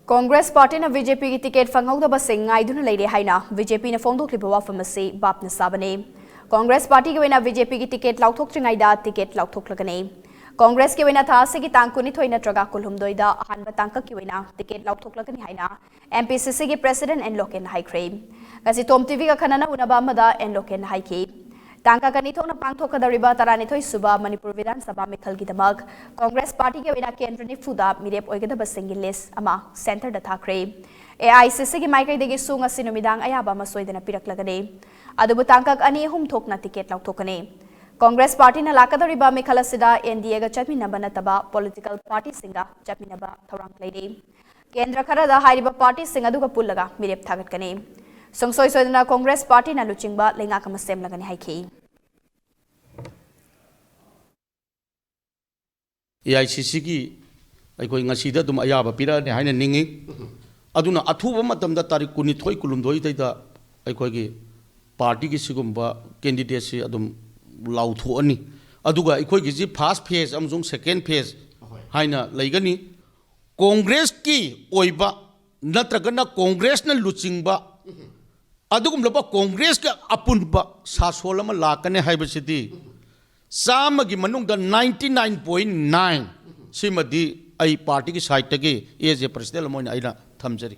Congress party ने BJP की ticket फंगौदबसिंग लेरे हाइना बीजेपी ने फोंदोक्लिबा वाफम असी बापना साबने कांग्रेस पार्टी की वैना बीजेपी की टिकट लाउथोक्ट्रिंगाइदा टिकट लाउथोक्लगने कांग्रेस की वैना थासिगी तांग 22 नत्रगा कुलहुमदोइदा अहानबा तांग की वैना टिकट लाउथोक्लगने हाइना एमपीसीसी की प्रेसिडेंट एन लोकेन हाइख्रे गसी टॉम टीवी का खनना उनबा अमदा एन लोकेन हाइकी तांका कनिथोना पांगथोकदरिबा 92 सुबा मणिपुर विधानसभा मिखलगिदमक कांग्रेस पार्टी के वैना केंद्र निफुदा मिरेप ओइगदबसिंगी लिस्ट अमा सेंटर द थाख्रे एआईसीसी की माइकैदगी सुंग असि नुमिदांग अयाबा मसोइदना पिरकलगने अदुबु तांका अनि अहुम थोकना टिकट लाउथोकने कांग्रेस पार्टी ना लाकदरिबा मिखल असिदा एनडीए गा चटमिनबा नतबा पॉलिटिकल पार्टी सिंगा चटमिनबा थौरांग लेरे केंद्र खरदा हाइरिबा पार्टी सिंग अदुगा पुल्लगा मिरेप थागतकने संसोई सोइदना कांग्रेस पार्टी ना लुचिंगबा लेंगाक अमा सेमलगने हाइखी AICC की अखोई ngasiदा दुम अयाबा पिराने हाइना निंगी अदुना अथुबा मतमदा तारिक कुनिथोई कुलुमदोई दैदा अखोई पार्टी की सिगुम्बा कैंडिडेट से अदुम लाउथोअनी अदुगा अखोई की जी फर्स्ट फेज अमजुंग सेकेंड फेज हाइना लैगनी कांग्रेस की ओइबा नत्रगना कांग्रेस न लुचिंगबा अदुगुमलबा कांग्रेस के अपुनबा सासोल अमा लाकने हाइबसिदी सामगी मनुंगदा 99.9 सिमदी आई पार्टी की साइड तगे एज ए प्रेसिडेंट मोइन आइना थमजरी